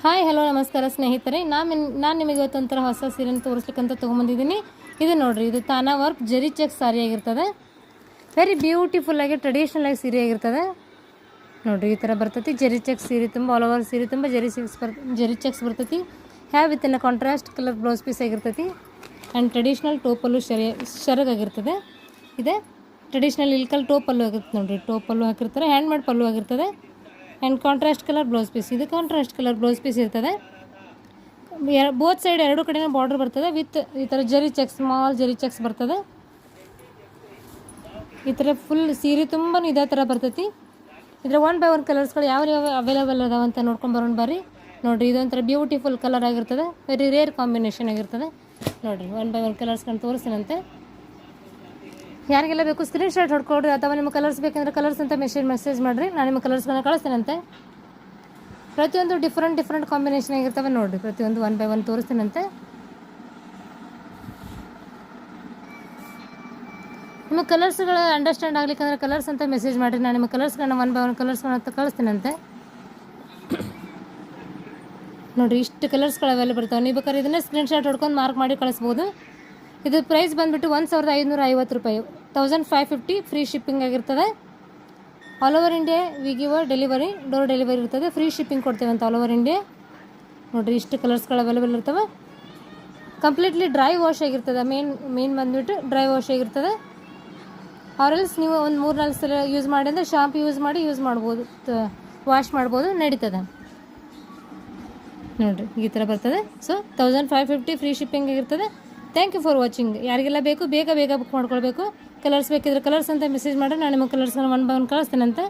Hi hello ನಮಸ್ಕಾರ ಸ್ನೇಹಿತರೆ. ನಾನು ನಿಮಗೆ ಇವತ್ತೊಂಥರ ಹೊಸ ಸೀರೆನ ತೋರಿಸ್ಲಿಕ್ಕಂತ ತೊಗೊಂಬಂದಿದ್ದೀನಿ. ಇದು ನೋಡಿರಿ, ಇದು ತಾನಾ ವರ್ಕ್ ಜರಿ ಚೆಕ್ ಸಾರಿ ಆಗಿರ್ತದೆ. ವೆರಿ ಬ್ಯೂಟಿಫುಲ್ಲಾಗಿ ಟ್ರೆಡಿಷ್ನಲ್ ಆಗಿ ಸೀರೆ ಆಗಿರ್ತದೆ ನೋಡಿರಿ. ಈ ಥರ ಬರ್ತೈತಿ ಜರಿ ಚೆಕ್ ಸೀರೆ ತುಂಬ, ಆಲ್ ಓವರ್ ಸೀರೆ ತುಂಬ ಜರಿ ಚೆಕ್ಸ್ ಬರ್ತೈತಿ. Have with in contrast colour blouse piece ಆಗಿರ್ತೈತಿ. ಆ್ಯಂಡ್ ಟ್ರೆಡಿಷ್ನಲ್ ಟೋಪಲ್ಲು ಶರಗಾಗಿರ್ತದೆ. ಇದೆ ಟ್ರೆಡಿಷ್ನಲ್ ಇಲ್ಕಲ್ ಟೋಪಲ್ಲು ಆಗಿರ್ತದೆ ನೋಡಿರಿ. ಟೋಪಲ್ಲು ಹಾಕಿರ್ತಾರೆ, ಹ್ಯಾಂಡ್ ಮೇಡ್ ಪಲ್ಲು ಆಗಿರ್ತದೆ. And contrast colour blouse piece, ಇದು ಕಾಂಟ್ರಾಸ್ಟ್ ಕಲರ್ ಬ್ಲೌಸ್ ಪೀಸ್ ಇರ್ತದೆ. ಬೋತ್ ಸೈಡ್ ಎರಡು ಕಡೆನೂ ಬಾರ್ಡರ್ ಬರ್ತದೆ ವಿತ್ ಈ ಥರ ಜರಿ ಚೆಕ್ಸ್, ಸ್ಮಾಲ್ ಜರಿ ಚೆಕ್ಸ್ ಬರ್ತದೆ. ಈ ಥರ ಫುಲ್ ಸೀರೆ ತುಂಬ ಇದೇ ಥರ ಬರ್ತೈತಿ. ಇದರ 1 by 1 ಕಲರ್ಸ್ಗಳು ಯಾವ ಅವೈಲೇಬಲ್ ಅದಾವೆ ಅಂತ ನೋಡ್ಕೊಂಡು ಬರೋಣ ಬರ್ರಿ. ನೋಡಿರಿ, ಇದೊಂಥರ ಬ್ಯೂಟಿಫುಲ್ ಕಲರ್ ಆಗಿರ್ತದೆ. ವೆರಿ ರೇರ್ ಕಾಂಬಿನೇಷನ್ ಆಗಿರ್ತದೆ ನೋಡಿರಿ. 1 by 1 ಕಲರ್ಸ್ಕೊಂಡು ತೋರಿಸ್ತೀನಂತೆ. ಯಾರಿಗೆಲ್ಲ ಬೇಕು ಸ್ಕ್ರೀನ್ ಶಾಟ್ ಹೊಡ್ಕೊಡ್ರಿ, ಅಥವಾ ನಿಮ್ಮ ಕಲರ್ಸ್ ಬೇಕಂದ್ರೆ ಕಲರ್ಸ್ ಅಂತ ಮೆಸೇಜ್ ಮಾಡಿರಿ. ನಾನು ನಿಮ್ಮ ಕಲರ್ಸ್ಗಳನ್ನ ಕಳಿಸ್ತೀನಂತೆ. ಪ್ರತಿಯೊಂದು ಡಿಫ್ರೆಂಟ್ ಕಾಂಬಿನೇಷನ್ ಆಗಿರ್ತವೆ ನೋಡಿರಿ. ಪ್ರತಿಯೊಂದು 1 by 1 ತೋರಿಸ್ತೀನಂತೆ. ನಿಮ್ಮ ಕಲರ್ಸ್ಗಳು ಅಂಡರ್ಸ್ಟ್ಯಾಂಡ್ ಆಗ್ಲಿಕ್ಕಂದ್ರೆ ಕಲರ್ಸ್ ಅಂತ ಮೆಸೇಜ್ ಮಾಡಿರಿ. ನಾನು ನಿಮ್ಮ ಕಲರ್ಸ್ಗಳನ್ನ 1 by 1 ಕಲರ್ಸ್ಗಳನ್ನ ಅಂತ ಕಳಿಸ್ತೀನಂತೆ. ನೋಡಿರಿ, ಇಷ್ಟು ಕಲರ್ಸ್ಗಳು ಅವೈಲೇಬಲ್ ಬರ್ತಾವೆ. ನೀವು ಬೇಕಾದ್ರೆ ಇದನ್ನೇ ಸ್ಕ್ರೀನ್ ಶಾಟ್ ಹೊಡ್ಕೊಂಡು ಮಾರ್ಕ್ ಮಾಡಿ ಕಳಿಸ್ಬೋದು. ಇದು ಪ್ರೈಸ್ ಬಂದುಬಿಟ್ಟು 1550 ರೂಪಾಯಿ, 1550 ಫ್ರೀ ಶಿಪ್ಪಿಂಗ್ ಆಗಿರ್ತದೆ. All over India we give delivery, door delivery ಇರ್ತದೆ. ಫ್ರೀ ಶಿಪ್ಪಿಂಗ್ ಕೊಡ್ತೇವೆ ಅಂತ ಆಲ್ ಓವರ್ ಇಂಡಿಯಾ. ನೋಡಿರಿ, ಇಷ್ಟು ಕಲರ್ಸ್ಗಳು ಅವೈಲೇಬಲ್ ಇರ್ತವೆ. ಕಂಪ್ಲೀಟ್ಲಿ ಡ್ರೈ ವಾಶ್ ಆಗಿರ್ತದೆ. ಮೇನ್ ಬಂದುಬಿಟ್ಟು ಡ್ರೈ ವಾಶ್ ಆಗಿರ್ತದೆ. ಆರೆಲ್ಸ್ ನೀವು ಒಂದು 3-4 ಸಲ ಯೂಸ್ ಮಾಡಿ ಅಂದರೆ ಶಾಂಪು ಯೂಸ್ ಮಾಡ್ಬೋದು, ವಾಶ್ ಮಾಡ್ಬೋದು, ನಡೀತದೆ ನೋಡಿರಿ. ಈ ಥರ ಬರ್ತದೆ. ಸೊ 1550 ಫ್ರೀ ಶಿಪ್ಪಿಂಗ್ ಆಗಿರ್ತದೆ. Thank you for watching. ಯಾರಿಗೆಲ್ಲ ಬೇಕು ಬೇಗ ಬುಕ್ ಮಾಡ್ಕೊಳ್ಬೇಕು. ಕಲರ್ಸ್ ಬೇಕಿದ್ರೆ ಕಲರ್ಸ್ ಅಂತ ಮೆಸೇಜ್ ಮಾಡಿ, ನಾನು ನಿಮ್ಮ ಕಲರ್ಸ್ನ 1 by 1 ಕಳಿಸ್ತೇನಂತೆ.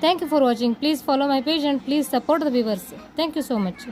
Thank you for watching. Please follow my page and please support the viewers. Thank you so much.